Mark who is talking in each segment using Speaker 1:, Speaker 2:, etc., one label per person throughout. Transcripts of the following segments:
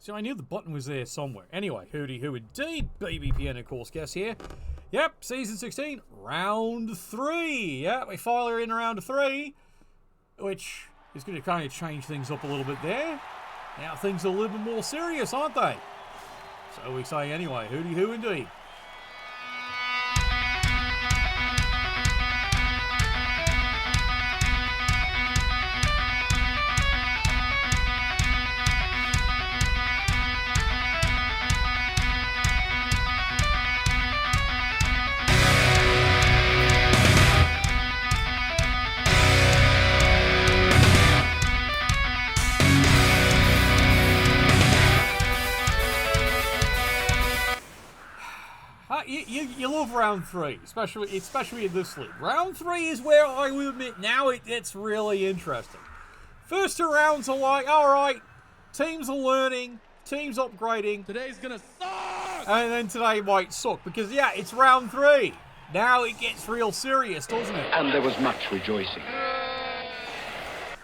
Speaker 1: So I knew the button was there somewhere. Anyway, hooty who indeed. BBPN, of course, guess here. Yep, season 16, round 3. Yeah, we finally are in round 3, which is going to kind of change things up a little bit there. Now things are a little bit more serious, aren't they? So we say anyway, hooty who indeed. You love round 3, especially in this league. Round 3 is where I will admit now it gets really interesting. First 2 rounds are like, alright, teams are learning, teams upgrading.
Speaker 2: Today's gonna suck!
Speaker 1: And then today might suck, because yeah, it's round 3. Now it gets real serious, doesn't it?
Speaker 3: And there was much rejoicing.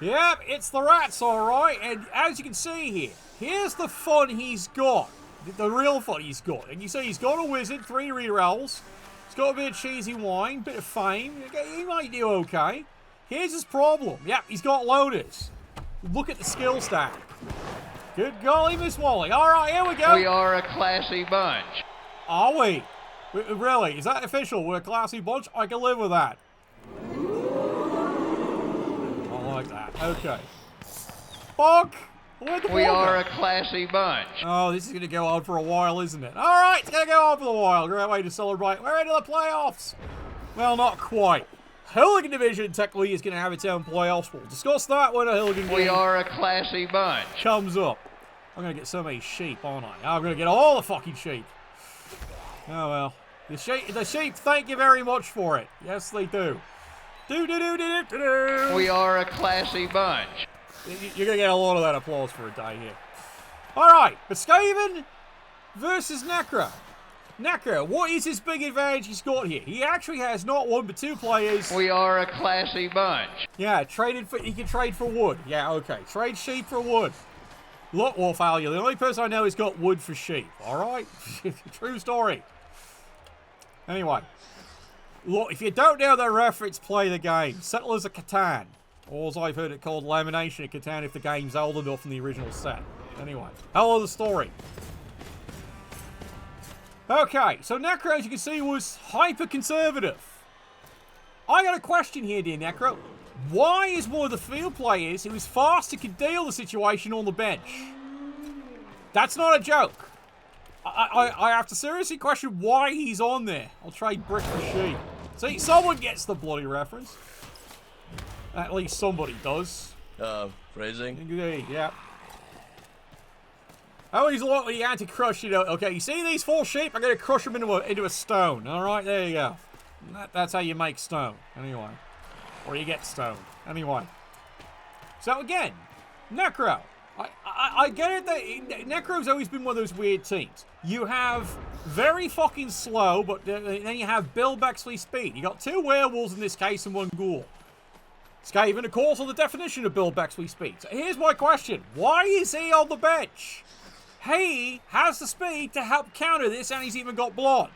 Speaker 1: Yep, it's the rats, alright, and as you can see here, here's the fun he's got. The real fun he's got. And you see he's got a wizard, 3 rerolls. He's got a bit of cheesy wine, bit of fame. He might do okay. Here's his problem. Yep, he's got loaders. Look at the skill stack. Good golly, Miss Wally. Alright, here we go.
Speaker 3: We are a classy bunch.
Speaker 1: Are we? Really? Is that official? We're a classy bunch? I can live with that. I like that. Okay. Bonk!
Speaker 3: We are a classy bunch.
Speaker 1: Oh, this is going to go on for a while, isn't it? All right, it's going to go on for a while. Great way to celebrate. We're into the playoffs. Well, not quite. Hooligan Division technically is going to have its own playoffs. We'll discuss that when a Hooligan game
Speaker 3: We are a classy bunch.
Speaker 1: comes up. I'm going to get so many sheep, aren't I? I'm going to get all the fucking sheep. Oh, well. The sheep, thank you very much for it. Yes, they do. Do-do-do-do-do-do.
Speaker 3: We are a classy bunch.
Speaker 1: You're going to get a lot of that applause for a day here. Alright, but Skaven versus Necro. Necro, what is his big advantage he's got here? He actually has not 1 but 2 players.
Speaker 3: We are a classy bunch.
Speaker 1: Yeah, he can trade for wood. Yeah, okay. Trade sheep for wood. Look, Wolfal, you're the only person I know who's got wood for sheep. Alright? True story. Anyway. Look, if you don't know the reference, play the game. Settlers of Catan. Or as I've heard it called, Lamination of Catan if the game's old enough from the original set. Anyway, hell of the story. Okay, so Necro, as you can see, was hyper-conservative. I got a question here, dear Necro. Why is one of the field players who is fast and can deal the situation on the bench? That's not a joke. I have to seriously question why he's on there. I'll trade brick for sheep. See, someone gets the bloody reference. At least somebody does.
Speaker 4: Phrasing?
Speaker 1: Yeah. I always like when you had to crush, you know. Okay, you see these 4 sheep? I'm going to crush them into a stone. Alright, there you go. That's how you make stone. Anyway. Or you get stone. Anyway. So again, Necro. I get it that Necro's always been one of those weird teams. You have very fucking slow, but then you have Bill Bexley speed. You got 2 werewolves in this case and 1 ghoul. Skaven, of course, on the definition of Bill Bexley speed. So here's my question. Why is he on the bench? He has the speed to help counter this, and he's even got blodge.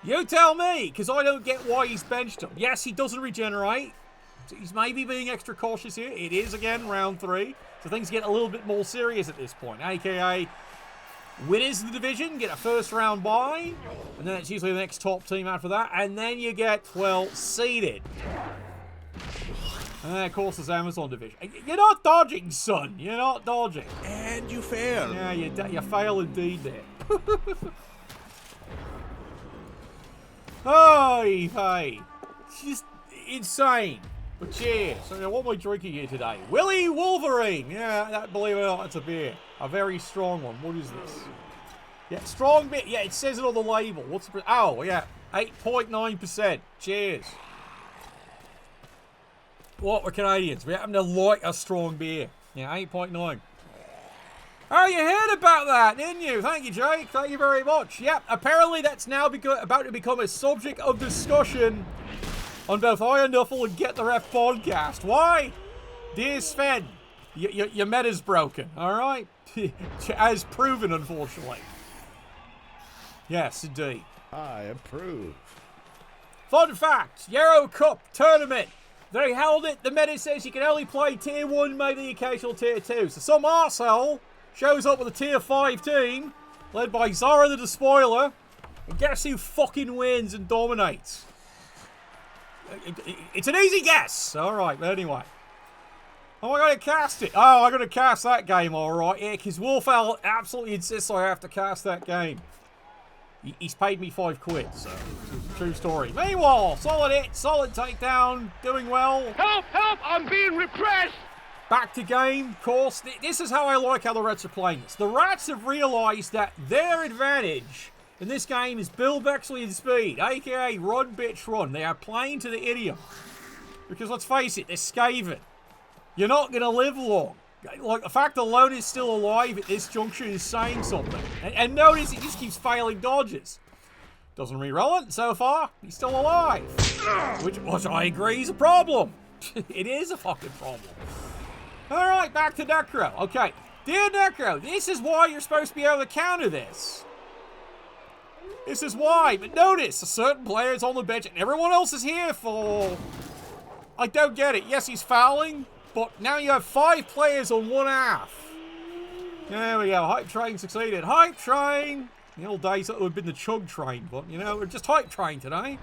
Speaker 1: You tell me, because I don't get why he's benched him. Yes, he doesn't regenerate. So he's maybe being extra cautious here. It is, again, round 3. So things get a little bit more serious at this point. AKA, winners of the division get a first round bye. And then it's usually the next top team after that. And then you get, well, seeded. And then, of course, there's Amazon Division. You're not dodging, son. You're not dodging.
Speaker 4: And you fail.
Speaker 1: Yeah, you fail indeed there. Oh, hey. It's just insane. But cheers. So, what am I drinking here today? Willy Wolverine. Yeah, believe it or not, that's a beer. A very strong one. What is this? Yeah, strong beer. Yeah, it says it on the label. What's the... Oh, yeah. 8.9%. Cheers. What, we're Canadians. We happen to like a strong beer. Yeah, 8.9. Oh, you heard about that, didn't you? Thank you, Jake. Thank you very much. Yep, apparently that's now about to become a subject of discussion on both Iron Duffel and Get the Ref podcast. Why? Dear Sven, Your meta's broken, alright? As proven, unfortunately. Yes, indeed.
Speaker 4: I approve.
Speaker 1: Fun fact, Euro Cup tournament. They held it, the meta says you can only play tier 1, maybe the occasional tier 2. So some arsehole shows up with a tier 5 team, led by Zara the Despoiler, and guess who fucking wins and dominates? It's an easy guess. Alright, but anyway. Oh, I gotta cast it. Oh, I gotta cast that game, alright. Yeah, because Wolfell absolutely insists I have to cast that game. He's paid me £5, so it's a true story. Meanwhile, solid hit, solid takedown, doing well.
Speaker 2: Help, help, I'm being repressed.
Speaker 1: Back to game, of course. This is how I like how the Rats are playing this. The Rats have realised that their advantage in this game is Bill Bexley and speed, aka run bitch run. They are playing to the idiom. Because let's face it, they're Skaven. You're not going to live long. Like, the fact alone is still alive at this juncture is saying something. And notice he just keeps failing dodges. Doesn't reroll it so far. He's still alive. Which I agree is a problem. It is a fucking problem. Alright, back to Necro. Okay. Dear Necro, this is why you're supposed to be able to counter this. This is why. But notice, a certain player is on the bench and everyone else is here for... I don't get it. Yes, he's fouling. But now you have 5 players on one half. There we go. Hype train succeeded. Hype train. The old days that would have been the chug train, but you know, we're just hype train today.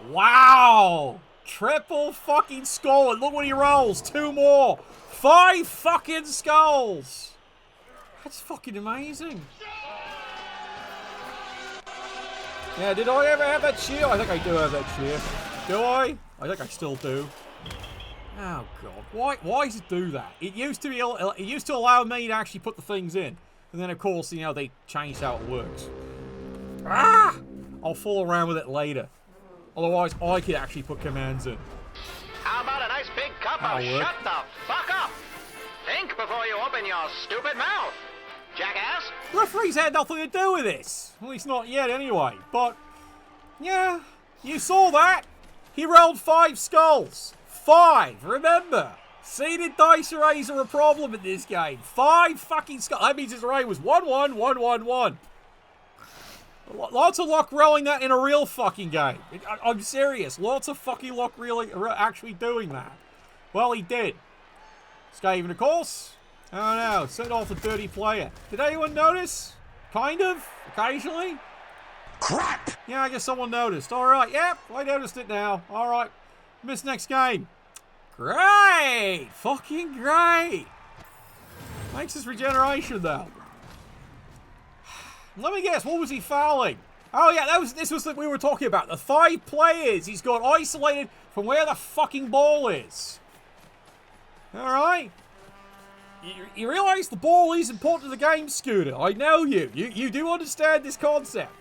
Speaker 1: Wow. Triple fucking skull. And look what he rolls. 2 more. 5 fucking skulls. That's fucking amazing. Yeah, did I ever have that cheer? I think I do have that cheer. Do I? I think I still do. Oh god, why does it do that? It used to allow me to actually put the things in, and then of course, you know, they changed how it works. Ah! I'll fool around with it later. Otherwise, I could actually put commands in.
Speaker 2: How about a nice big cup of shut the fuck up? Think before you open your stupid mouth, jackass.
Speaker 1: Referees had nothing to do with this. At least not yet, anyway. But yeah, you saw that. He rolled 5 skulls. 5, remember. Seeded dice arrays are a problem in this game. 5 fucking skulls. That means his array was 1, 1, 1, 1, 1. Lots of luck rolling that in a real fucking game. I'm serious. Lots of fucking luck really actually doing that. Well, he did. Skaven, of course. Oh no, sent off a dirty player. Did anyone notice? Kind of, occasionally.
Speaker 4: Crap!
Speaker 1: Yeah, I guess someone noticed. Alright, yep, I noticed it now. Alright, miss next game. Great! Fucking great! Makes his regeneration, though. Let me guess, what was he fouling? Oh yeah, this was what we were talking about. The 5 players he's got isolated from where the fucking ball is. Alright? You realise the ball is important to the game, Scooter. I know you. You do understand this concept.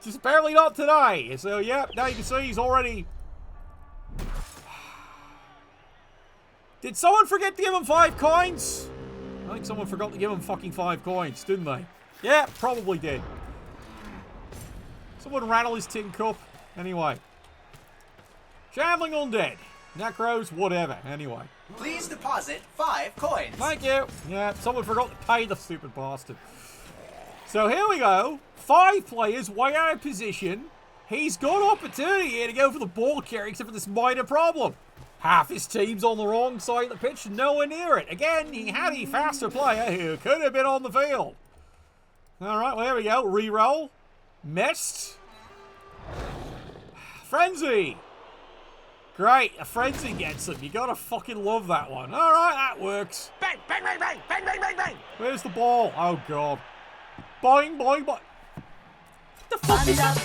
Speaker 1: Just apparently not today. So, yeah, now you can see he's already... Did someone forget to give him 5 coins? I think someone forgot to give him fucking 5 coins, didn't they? Yeah, probably did. Someone rattle his tin cup. Anyway. Shambling Undead. Necros, whatever. Anyway.
Speaker 5: Please deposit 5 coins.
Speaker 1: Thank you. Yeah, someone forgot to pay the stupid bastard. So here we go. 5 players way out of position. He's got opportunity here to go for the ball carry, except for this minor problem. Half his team's on the wrong side of the pitch and nowhere near it. Again, he had a faster player who could have been on the field. Alright, well, there we go. Reroll. Missed. Frenzy. Great, a frenzy gets him. You gotta fucking love that one. Alright, that works.
Speaker 5: Bang, bang, bang, bang, bang, bang, bang, bang.
Speaker 1: Where's the ball? Oh, God. Boing, boing, boing. What the fuck is that?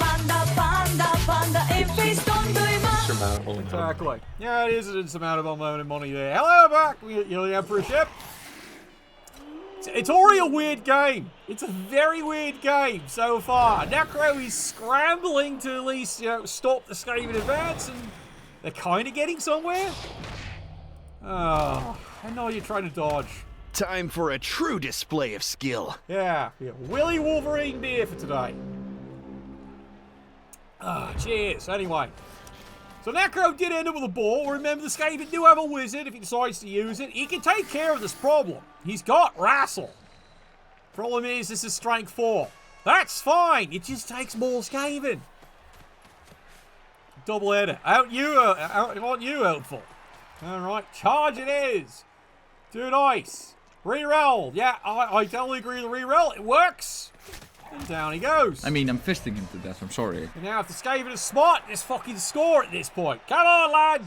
Speaker 6: Insurmountable.
Speaker 1: Exactly. Yeah, it is an insurmountable amount of money there. Hello, back. You're the Emperor ship. It's already a weird game. It's a very weird game so far. Necro is scrambling to at least, stop the Skaven advance, and they're kind of getting somewhere. Oh, I know you're trying to dodge.
Speaker 7: Time for a true display of skill.
Speaker 1: Yeah. Willy Wolverine beer for today. Cheers. Anyway. So Necro did end up with a ball. Remember, the Skaven do have a wizard if he decides to use it. He can take care of this problem. He's got wrestle. Problem is, this is strength 4. That's fine. It just takes more Skaven. Double header. Aren't you helpful? Alright, charge it is. 2 dice. Reroll. Yeah, I totally agree with the reroll. It works. And down he goes.
Speaker 6: I mean, I'm fisting him to death. I'm sorry.
Speaker 1: And now if the Skaven is smart, just fucking score at this point. Come on, lad.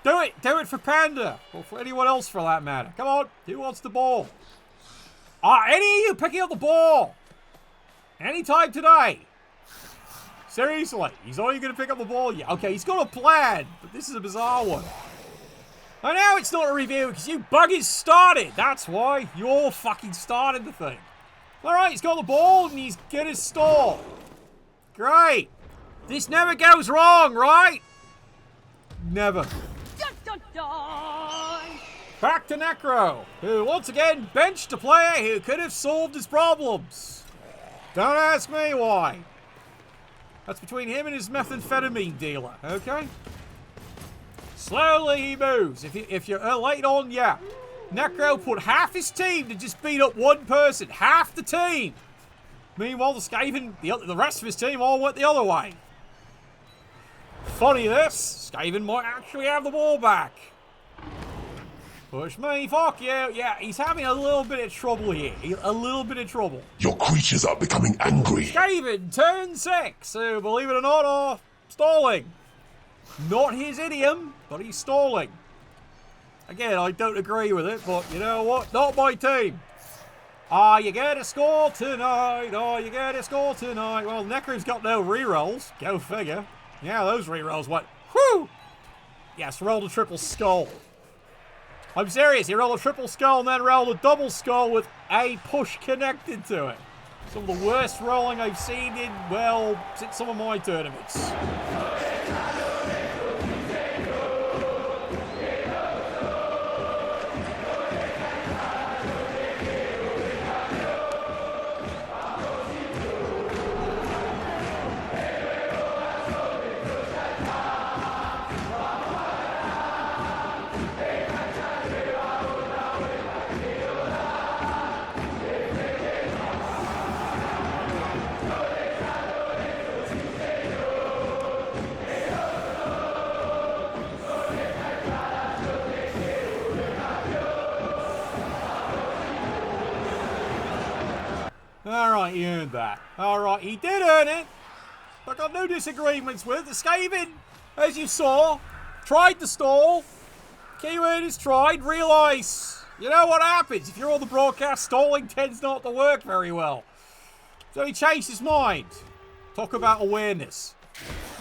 Speaker 1: Do it. Do it for Panda. Or for anyone else for that matter. Come on. Who wants the ball? Any of you picking up the ball? Anytime today. Seriously. He's only going to pick up the ball yet. Okay, he's got a plan. But this is a bizarre one. I know it's not a review because you buggers started. That's why. You all fucking started the thing. Alright, he's got the ball and he's get his stall. Great. This never goes wrong, right? Never.
Speaker 8: Dun, dun, dun.
Speaker 1: Back to Necro, who once again benched a player who could have solved his problems. Don't ask me why. That's between him and his methamphetamine dealer, okay? Slowly he moves. If you're late on, yeah. Necro put half his team to just beat up one person. Half the team. Meanwhile, the Skaven, the rest of his team all went the other way. Funny this. Skaven might actually have the ball back. Push me, fuck you. Yeah, he's having a little bit of trouble here. A little bit of trouble.
Speaker 4: Your creatures are becoming angry.
Speaker 1: Skaven, turn 6. So, believe it or not, are stalling. Not his idiom, but he's stalling. Again, I don't agree with it, but you know what? Not my team. Are you going to score tonight? Are you going to score tonight? Well, Necro's got no rerolls. Go figure. Yeah, those rerolls went, whew! Yes, rolled a triple skull. I'm serious. He rolled a triple skull and then rolled a double skull with a push connected to it. Some of the worst rolling I've seen in, well, since some of my tournaments. Alright, he earned that. Alright, he did earn it. I got no disagreements with. The Skaven, as you saw, tried to stall. Keyword is tried. Realise, you know what happens if you're on the broadcast, stalling tends not to work very well. So he changed his mind. Talk about awareness.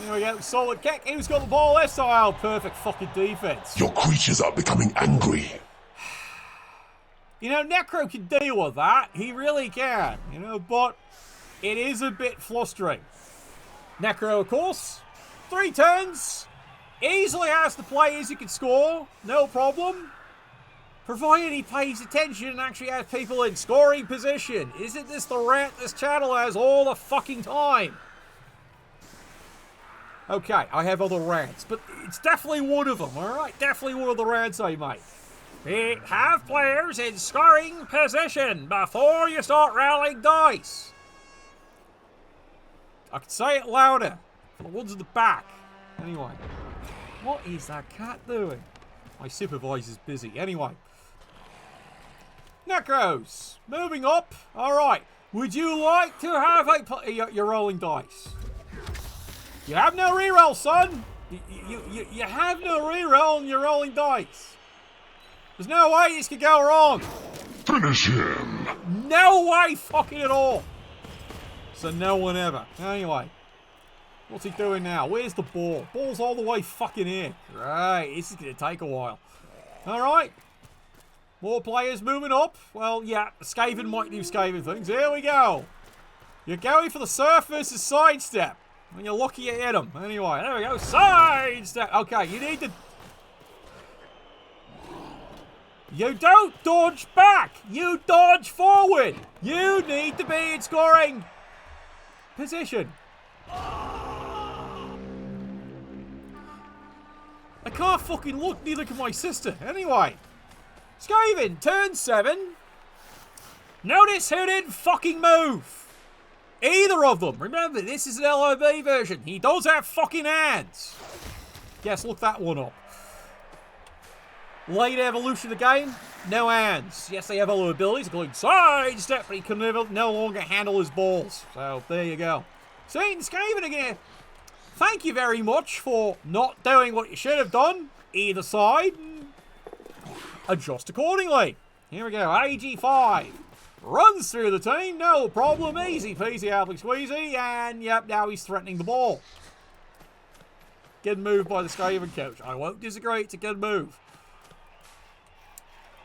Speaker 1: There we go, solid kick. Who's got the ball this time? Perfect fucking defense.
Speaker 4: Your creatures are becoming angry.
Speaker 1: You know, Necro can deal with that. He really can, you know, but it is a bit flustering. Necro, of course, 3 turns. Easily has the players who can score. No problem. Provided he pays attention and actually has people in scoring position. Isn't this the rant this channel has all the fucking time? Okay, I have other rants, but it's definitely one of them, alright? Definitely one of the rants I make. Have players in scoring position before you start rolling dice. I can say it louder for the ones at the back. Anyway, what is that cat doing? My supervisor's busy. Anyway, Necros, moving up. All right, would you like to have a you're rolling dice? You have no reroll, son. You have no reroll and you're rolling dice. There's no way this could go wrong.
Speaker 4: Finish him.
Speaker 1: No way fucking at all. So no one ever. Anyway, what's he doing now? Where's the ball? Ball's all the way fucking here. Right, this is going to take a while. All right. More players moving up. Well, yeah, Skaven might do Skaven things. Here we go. You're going for the surf versus sidestep. When you're lucky you hit him. Anyway, there we go. Sidestep. Okay, you need to... You don't dodge back. You dodge forward. You need to be in scoring position. can't fucking look, neither can my sister. Anyway. Skaven, turn 7. Notice who didn't fucking move. Either of them. Remember, this is an LOB version. He does have fucking hands. Yes, look that one up. Late evolution of the game, no hands. Yes, they have other abilities, including sidestep, but he can no longer handle his balls. So, there you go. See, Skaven again. Thank you very much for not doing what you should have done. Either side. Adjust accordingly. Here we go. AG5. Runs through the team. No problem. Easy peasy, happy squeezy. And, yep, now he's threatening the ball. Good move by the Skaven coach. I won't disagree. It's a good move.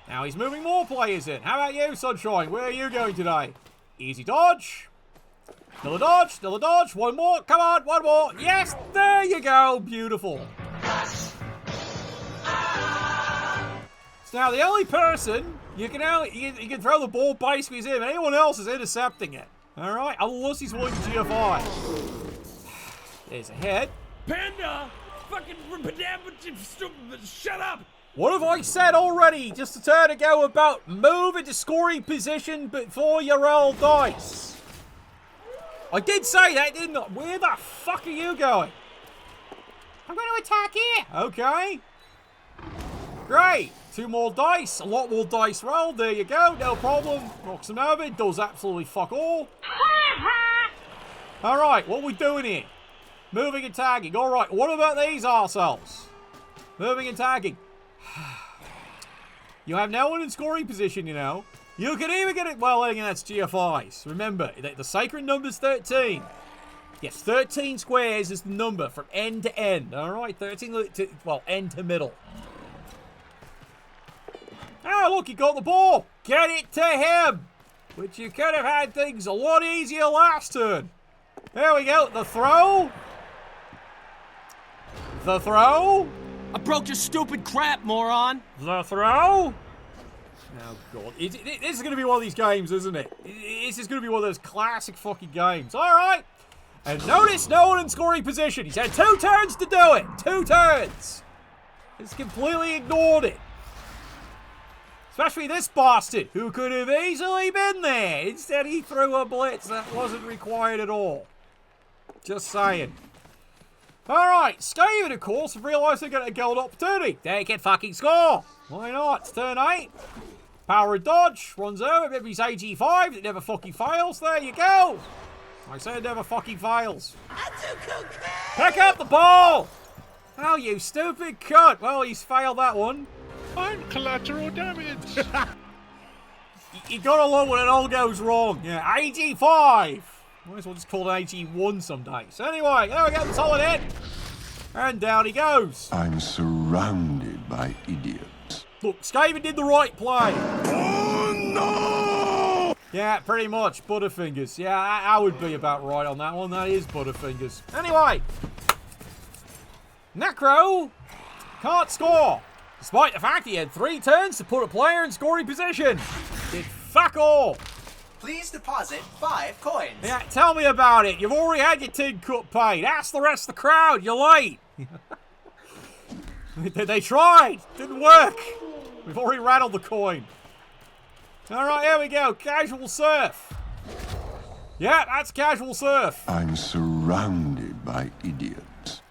Speaker 1: Now he's moving more players in. How about you, Sunshine? Where are you going today? Easy dodge. Still a dodge. Still a dodge. One more. Come on. One more. Yes. There you go. Beautiful. So now the only person you can throw the ball basically is him. Anyone else is intercepting it. All right. Unless he's willing to GFI. There's a head.
Speaker 9: Panda! Fucking shut up!
Speaker 1: What have I said already? Just a turn ago about move into scoring position before you roll dice. I did say that, didn't I? Where the fuck are you going? I'm going to attack here. Okay. Great. 2 more dice. A lot more dice rolled. There you go. No problem. Knocks him over. Does absolutely fuck all. Alright, what are we doing here? Moving and tagging. Alright, what about these arseholes? Moving and tagging. You have no one in scoring position, you know. You can even get it. Well, again, that's GFIs. Remember, the sacred number's 13. Yes, 13 squares is the number from end to end. Alright, 13 to, well, end to middle. Oh, look, he got the ball. Get it to him. Which you could have had things a lot easier last turn. There we go. The throw. The throw.
Speaker 9: I broke your stupid crap, moron!
Speaker 1: The throw. Oh, God. This is going to be one of these games, isn't it? This is going to be one of those classic fucking games. All right. And notice no one in scoring position. He's had 2 turns to do it. 2 turns. He's completely ignored it. Especially this bastard, who could have easily been there. Instead, he threw a blitz that wasn't required at all. Just saying. Alright, Skaven, of course, have realised they're going to get a golden opportunity. They can fucking score. Why not? It's turn 8. Power of dodge. Runs over. Maybe he's AG5. It never fucking fails. There you go. I said it never fucking fails. Pick up the ball. Oh, you stupid cunt. Well, he's failed that one.
Speaker 10: I'm collateral damage.
Speaker 1: You gotta love when it all goes wrong. Yeah, AG5. Might as well just call it AG1 some days. Anyway, there we go, the solid hit. And down he goes.
Speaker 4: I'm surrounded by idiots.
Speaker 1: Look, Skaven did the right play. Oh, no! Yeah, pretty much. Butterfingers. Yeah, I would be about right on that one. That is Butterfingers. Anyway. Necro can't score. Despite the fact he had 3 turns to put a player in scoring position. Did fuck all.
Speaker 5: Please deposit 5 coins.
Speaker 1: Yeah, tell me about it. You've already had your tin cup paid. Ask the rest of the crowd. You're late. They tried. Didn't work. We've already rattled the coin. All right, here we go. Casual surf. Yeah, that's casual surf.
Speaker 4: I'm surrounded by idiots.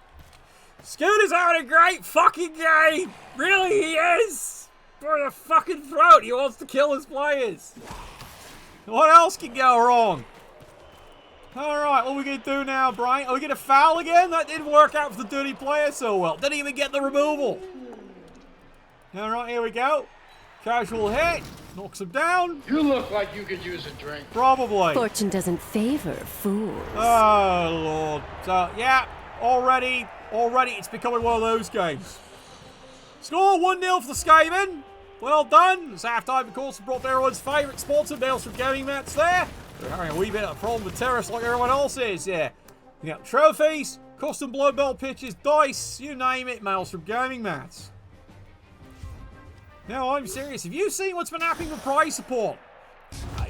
Speaker 1: Scooter's having a great fucking game. Really, he is. For the fucking throat. He wants to kill his players. What else can go wrong? Alright, what are we going to do now, Brian? Are we going to foul again? That didn't work out for the dirty player so well. Didn't even get the removal. Alright, here we go. Casual hit. Knocks him down.
Speaker 3: You look like you could use a drink.
Speaker 1: Probably.
Speaker 8: Fortune doesn't favor fools.
Speaker 1: Oh, Lord. So, yeah, already it's becoming one of those games. Score 1-0 for the Skaven. Well done. It's half-time, of course, brought everyone's favourite sponsor, Mails from Gaming Mats there. They're having a wee bit of a problem with terrorists like everyone else is, yeah. You got trophies, custom Blood Bowl pitches, dice, you name it, Mails from Gaming Mats. No, I'm serious. Have you seen what's been happening with prize support?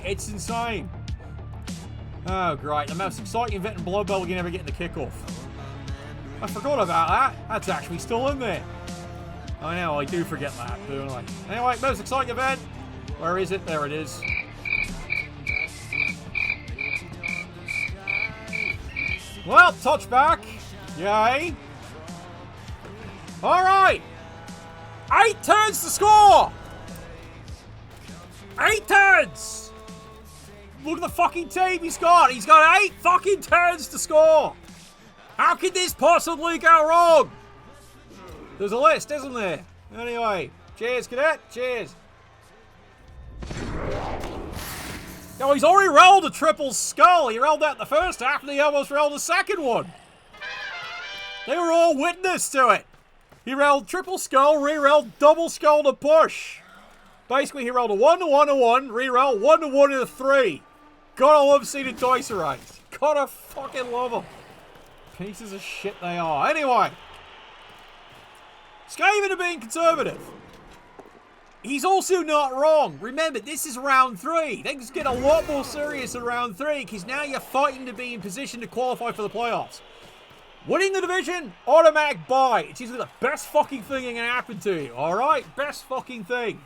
Speaker 1: It's insane. Oh, great. The most exciting event in Blood Bowl we're going to ever get in the kickoff. I forgot about that. That's actually still in there. I know, I do forget that, don't I? Anyway, most exciting event. Where is it? There it is. Well, touchback. Yay. Alright. 8 turns to score. 8 turns. Look at the fucking team he's got. He's got 8 fucking turns to score. How could this possibly go wrong? There's a list, isn't there? Anyway, cheers, cadet. Cheers. No, he's already rolled a triple skull. He rolled that in the first half, and he almost rolled a second one. They were all witness to it. He rolled triple skull, re-rolled double skull to push. Basically, he rolled a 1 to 1 to 1, re-roll 1 to 1 to 3. Gotta love seated dice arrays. Gotta fucking love them. Pieces of shit they are. Anyway. Skaven are being conservative. He's also not wrong. Remember, this is round 3. Things get a lot more serious in round 3 because now you're fighting to be in position to qualify for the playoffs. Winning the division, automatic bye. It's usually the best fucking thing that can happen to you, alright? Best fucking thing.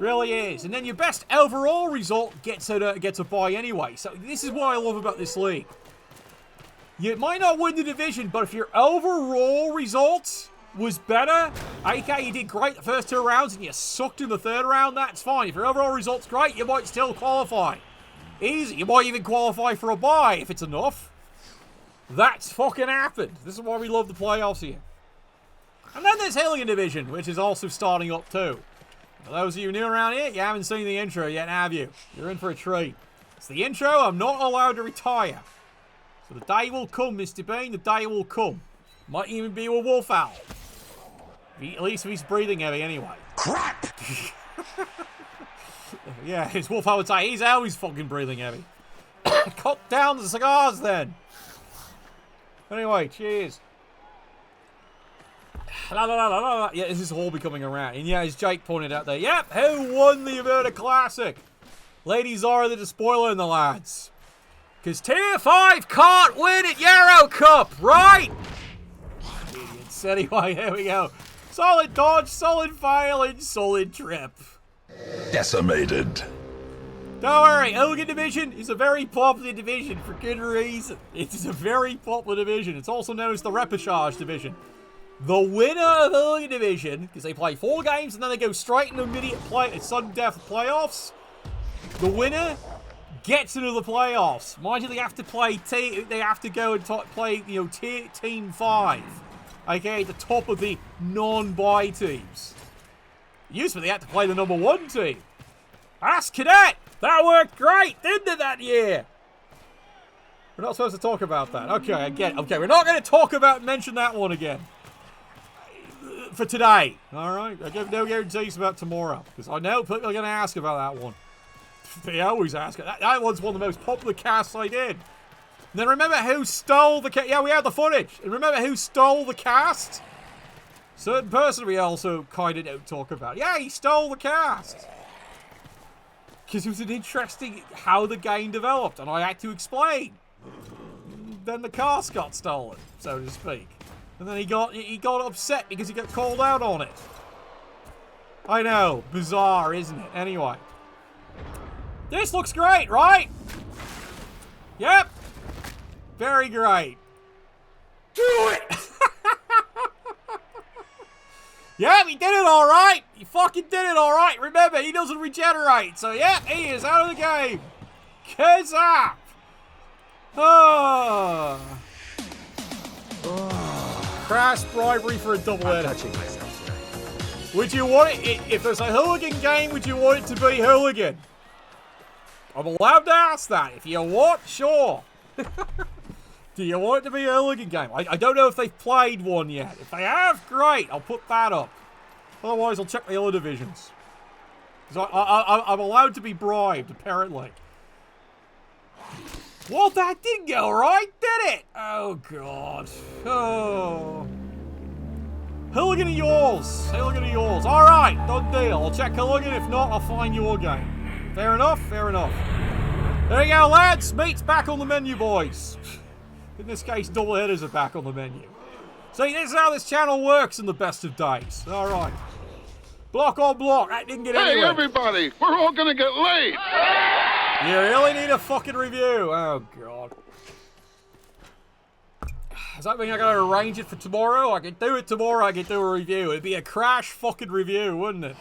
Speaker 1: Really is. And then your best overall result gets a bye anyway. So this is what I love about this league. You might not win the division, but if your overall results was better, aka you did great the first 2 rounds and you sucked in the 3rd round, that's fine. If your overall result's great, you might still qualify. Easy. You might even qualify for a bye if it's enough. That's fucking happened. This is why we love the playoffs here. And then there's Hilligan Division, which is also starting up too. For those of you new around here, you haven't seen the intro yet, have you? You're in for a treat. It's the intro. I'm not allowed to retire. So the day will come, Mr. Bean. The day will come. Might even be a wolf owl. At least if he's breathing heavy anyway.
Speaker 4: Crap!
Speaker 1: Yeah, his wolf owl would say he's always fucking breathing heavy. Cut down the cigars then. Anyway, cheers. La, la, la, la, la. Yeah, this is all becoming around. And yeah, as Jake pointed out there, yep, who won the Averta Classic? Lady Zara the Despoiler and the lads. Because Tier 5 can't win at Euro Cup, right? Idiots. Anyway, here we go. Solid dodge, solid fail, and solid trip.
Speaker 4: Decimated.
Speaker 1: Don't worry, Hooligan Division is a very popular division for good reason. It's a very popular division. It's also known as the Repechage Division. The winner of the Hooligan Division, because they play 4 games and then they go straight into immediate sudden death playoffs. The winner gets into the playoffs. Mind you, they have to play. They have to go and play, Team 5, aka the top of the non-bye teams. Usually, they had to play the number 1 team. Ask Cadet. That worked great, didn't it, that year? We're not supposed to talk about that. Okay, I get it. Okay, we're not going to mention that one again. For today. Alright? I give no guarantees about tomorrow. Because I know people are going to ask about that one. They always ask. That one's one of the most popular casts I did. And then remember who stole the cast? Yeah, we had the footage. And remember who stole the cast? Certain person we also kind of don't talk about. Yeah, he stole the cast. Because it was an interesting how the game developed, and I had to explain. Then the cast got stolen, so to speak. And then he got upset because he got called out on it. I know, bizarre, isn't it? Anyway. This looks great, right? Yep. Very great. Do it! Yeah, he did it all right. He fucking did it all right. Remember, he doesn't regenerate. So, yeah, he is out of the game. Kazap. Oh. Crass bribery for a double header.
Speaker 5: Touching myself, sir.
Speaker 1: Would you want it, if there's a hooligan game, would you want it to be hooligan? I'm allowed to ask that. If you want, sure. Do you want it to be a hooligan game? I don't know if they've played one yet. If they have, great. I'll put that up. Otherwise, I'll check the other divisions. Because I'm allowed to be bribed, apparently. Well, that didn't go right, did it? Oh, God. Oh. Hooligan of yours. Hooligan of yours. All right, done deal. I'll check hooligan. If not, I'll find your game. Fair enough? Fair enough. There you go, lads. Meat's back on the menu, boys. In this case, double headers are back on the menu. See, this is how this channel works in the best of days. All right. Block on block. That didn't get anywhere.
Speaker 10: Hey, everybody! We're all gonna get late!
Speaker 1: You really need a fucking review. Oh, God. Does that mean I gotta arrange it for tomorrow? I could do it tomorrow. I could do a review. It'd be a crash fucking review, wouldn't it?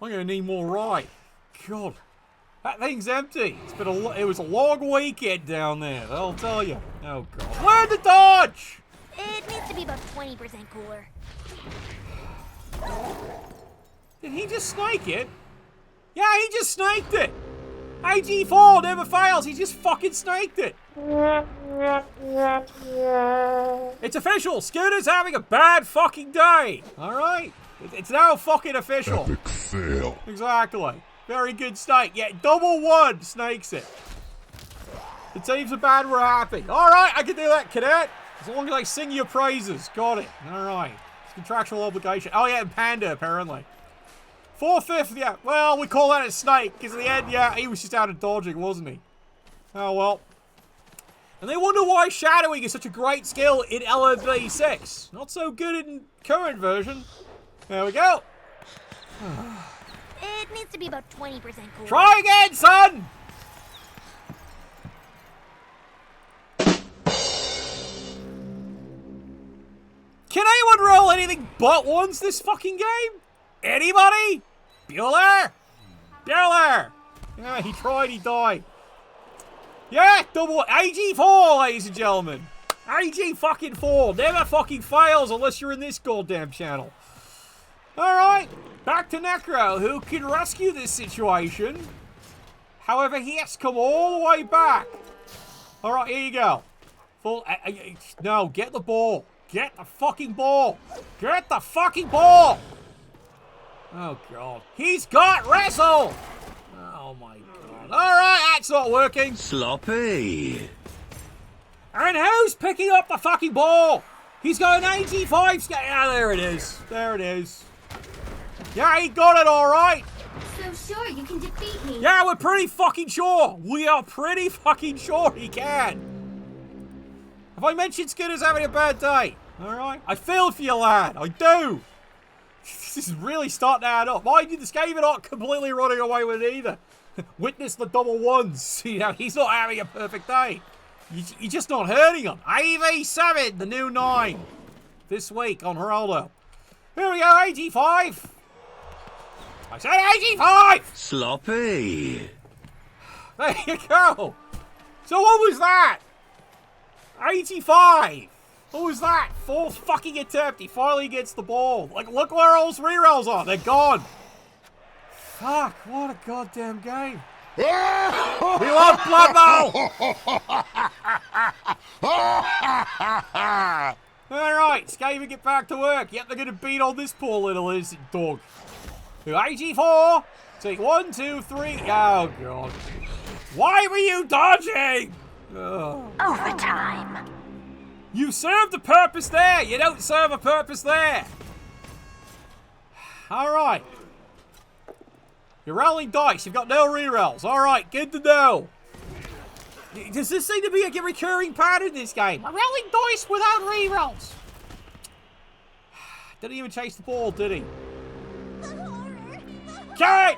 Speaker 1: I'm gonna need more rye. God. That thing's empty. It was a long weekend down there, I'll tell you. Oh, God. Learn to dodge!
Speaker 11: It needs to be about 20% cooler.
Speaker 1: Did he just snake it? Yeah, he just snaked it. AG4 never fails. He just fucking snaked it. It's official. Scooter's having a bad fucking day. All right. It's now fucking official.
Speaker 4: Epic fail.
Speaker 1: Exactly. Very good snake. Yeah, double one snakes it. The teams are bad. We're happy. All right, I can do that, cadet. As long as I sing your praises. Got it. All right. It's contractual obligation. Oh, yeah, and Panda, apparently. 4/5, yeah. Well, we call that a snake, because in the end, yeah, he was just out of dodging, wasn't he? Oh, well. And they wonder why shadowing is such a great skill in LMV6. Not so good in current version. There we go.
Speaker 11: It needs to be about 20% cooler.
Speaker 1: Try again, son! Can anyone roll anything but ones this fucking game? Anybody? Bueller? Bueller! Yeah, he tried, he died. Yeah, double AG4, ladies and gentlemen. AG fucking 4. Never fucking fails unless you're in this goddamn channel. Alright, back to Necro, who can rescue this situation. However, he has to come all the way back. Alright, here you go. Full. No, get the ball. Get the fucking ball. Get the fucking ball. Oh, God. He's got wrestle. Oh, my God. All right, that's not working.
Speaker 7: Sloppy.
Speaker 1: And who's picking up the fucking ball? He's got an 85. Yeah, there it is. There it is. Yeah, he got it all right.
Speaker 11: So sure you can defeat me.
Speaker 1: Yeah, we're pretty fucking sure. We are pretty fucking sure he can. Have I mentioned Skinner's having a bad day? All right. I feel for you, lad. I do. This is really starting to add up. Mind you, the Skaven aren't completely running away with it either. Witness the double ones. You know, he's not having a perfect day. You're just not hurting him. AV7, the new 9. This week on Geraldo. Here we go, 85. I said 85!
Speaker 7: Sloppy.
Speaker 1: There you go. So what was that? 85. What was that? 4th fucking attempt. He finally gets the ball. Like, look where all those rerolls are. They're gone. Fuck, what a goddamn game. We love Blood Bowl! Alright, Skaven, get back to work. Yep, they're going to beat on this poor little innocent dog. 84. Take 1, 2, 3. Oh, God. Why were you dodging?
Speaker 8: Overtime.
Speaker 1: You served a purpose there. You don't serve a purpose there. Alright. You're rolling dice. You've got no rerolls. Alright, good to know. Does this seem to be a recurring pattern in this game? I'm rolling dice without rerolls. Didn't even chase the ball, did he? Okay!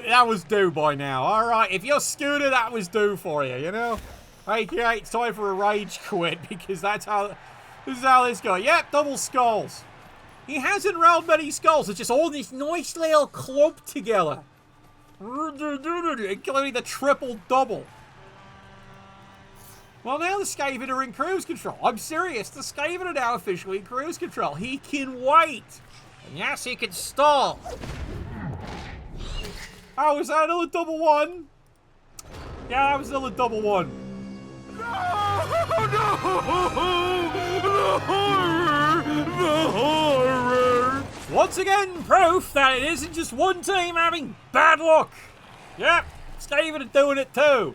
Speaker 1: That was due by now. Alright, if you're Scooter, that was due for you, you know? Okay, it's time for a rage quit because this is how this goes. Yep, double skulls. He hasn't rolled many skulls. It's just all this nice little clump together. Including the triple double. Well, now the Skaven are in cruise control. I'm serious. The Skaven are now officially in cruise control. He can wait. And yes, he can stall. Oh, was that another double one? Yeah, that was another double one.
Speaker 9: No! The horror! The horror!
Speaker 1: Once again, proof that it isn't just one team having bad luck. Yep, Skaven are doing it too.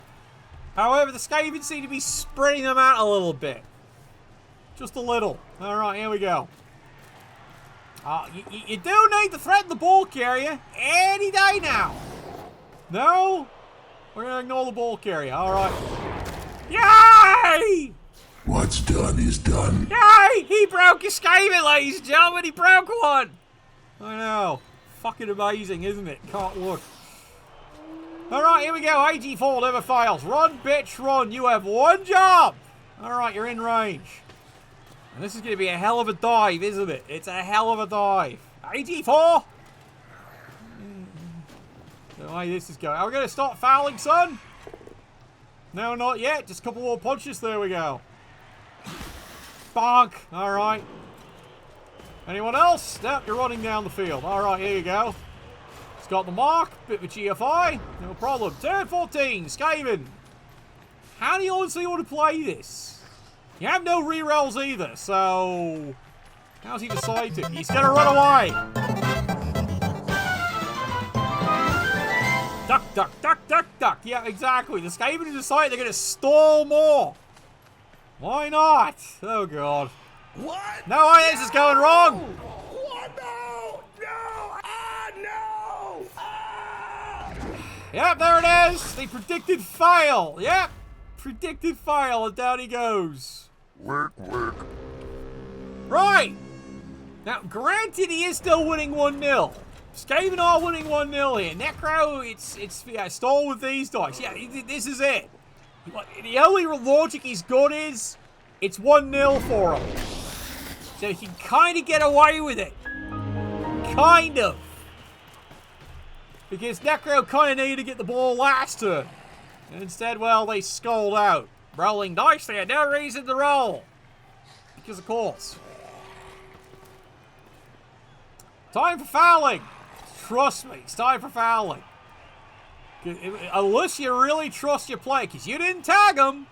Speaker 1: However, the Skaven seem to be spreading them out a little bit. Just a little. Alright, here we go. You do need to threaten the ball carrier any day now. No? We're going to ignore the ball carrier. All right. Yay!
Speaker 4: What's done is done.
Speaker 1: Yay! He broke a Skaven, ladies and gentlemen. He broke one. I know. Fucking amazing, isn't it? Can't look. All right, here we go. AG4 never fails. Run, bitch, run. You have one job. All right, you're in range. And this is going to be a hell of a dive, isn't it? It's a hell of a dive. AG4. The way this is going. Are we going to start fouling, son? No, not yet. Just a couple more punches. There we go. Bonk. All right. Anyone else? Nope, you're running down the field. All right, here you go. It's got the mark. Bit of a GFI. No problem. Turn 14. Skaven. How do you honestly want to play this? You have no rerolls either, so... How's he decided? He's going to run away. Duck, duck, duck, duck, duck. Yeah, exactly. The Skaven decide they're going to stall more. Why not? Oh, God.
Speaker 9: What?
Speaker 1: No way this is going wrong.
Speaker 9: What? No! No! Ah, no! Ah!
Speaker 1: Yep, there it is. The predicted fail. Yep. Predicted fail, and down he goes.
Speaker 4: Work, work.
Speaker 1: Right. Now, granted, he is still winning 1-0. Skaven are winning 1-0 here. Necro, it's yeah, stall with these dice. Yeah, this is it. The only logic he's got is it's 1-0 for him. So he can kind of get away with it. Kind of. Because Necro kind of needed to get the ball last turn. And instead, well, they scold out. Rolling dice, they had no reason to roll. Because of course. Time for fouling. Trust me, it's time for fouling. Unless you really trust your play, because you didn't tag him.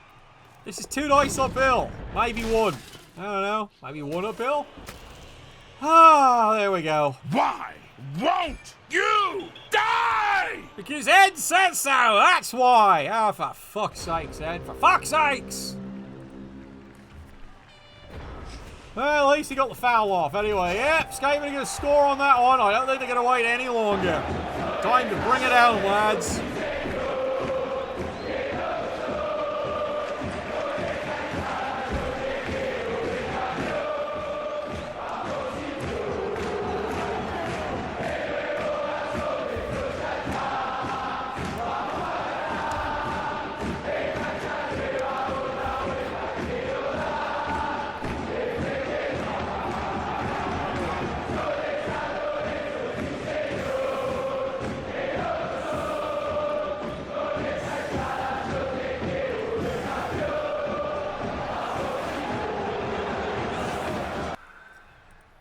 Speaker 1: This is 2 dice uphill. Maybe 1. I don't know. Maybe 1 uphill. Ah, there we go.
Speaker 9: Why won't you die?
Speaker 1: Because Ed said so. That's why. Oh, for fuck's sakes, Ed. For fuck's sakes. Well, at least he got the foul off. Anyway, yep, Skaven are going to score on that one. I don't think they're going to wait any longer. Time to bring it out, lads.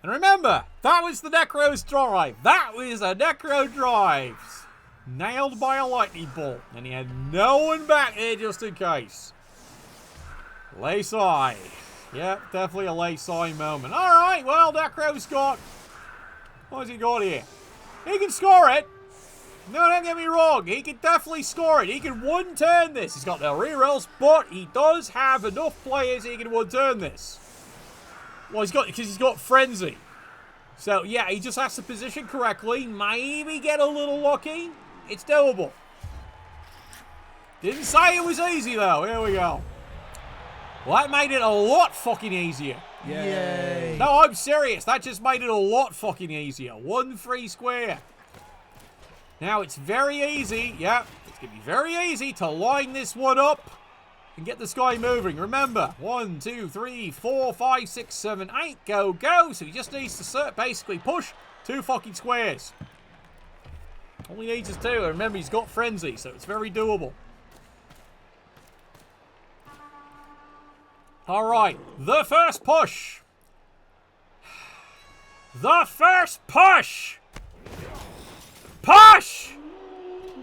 Speaker 1: And remember, that was the Necro's drive. That was a Necro drive. Nailed by a lightning bolt. And he had no one back there just in case. Lace eye. Yep, definitely a lace eye moment. Alright, well, Necro's got... What has he got here? He can score it. No, don't get me wrong. He can definitely score it. He can one-turn this. He's got no rerolls, but he does have enough players he can one-turn this. Well, because he's got Frenzy. So, yeah, he just has to position correctly. Maybe get a little lucky. It's doable. Didn't say it was easy, though. Here we go. Well, that made it a lot fucking easier.
Speaker 6: Yay.
Speaker 1: No, I'm serious. That just made it a lot fucking easier. 1 free square. Now, it's very easy. Yeah, it's going to be very easy to line this one up and get this guy moving. Remember, 1, 2, 3, 4, 5, 6, 7, 8. Go, go. So he just needs to basically push 2 fucking squares. All he needs is 2. And remember, he's got Frenzy, so it's very doable. All right, the first push. The first push. Push!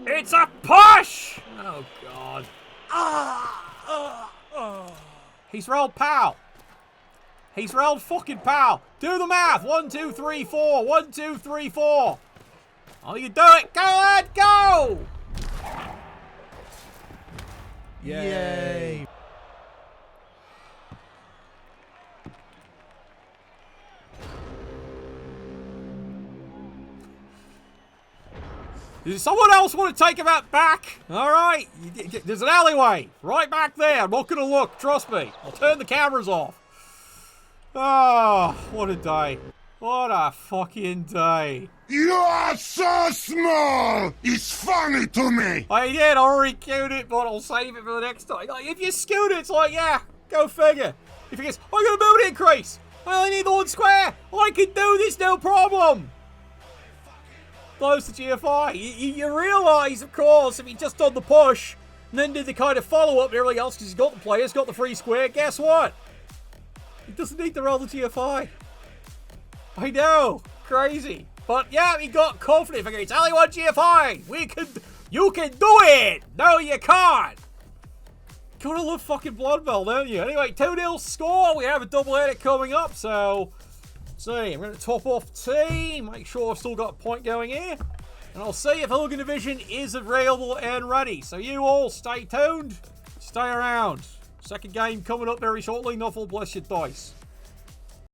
Speaker 1: It's a push! Oh, God. He's rolled POW. He's rolled fucking POW. Do the math. 1, 2, 3, 4. 1, 2, 3, 4. Oh, you can do it. Go ahead, go!
Speaker 6: Yay.
Speaker 1: Does someone else want to take that back? All right. There's an alleyway right back there. I'm not going to look. Trust me. I'll turn the cameras off. Oh, what a day. What a fucking day.
Speaker 4: You are so small! It's funny to me!
Speaker 1: I did. I already queued it, but I'll save it for the next time. Like, if you scoot it, it's like, yeah, go figure. If it gets, I got a mood increase. I only need the 1 square. I can do this, no problem. Blows the GFI. You realise, of course, if he just done the push and then did the kind of follow-up and everything else because he's got the players, got the free square, guess what? He doesn't need to roll the GFI. I know. Crazy. But yeah, he got confident. Figured it's only 1 GFI. You can do it. No, you can't. Gotta love fucking Blood Bowl, don't you? Anyway, 2-0 score. We have a double-header coming up, so... See, I'm going to top off team, make sure I've still got a point going here, and I'll see if Hooligan Division is available and ready. So you all stay tuned, stay around. Second game coming up very shortly. Nuffle, bless your dice.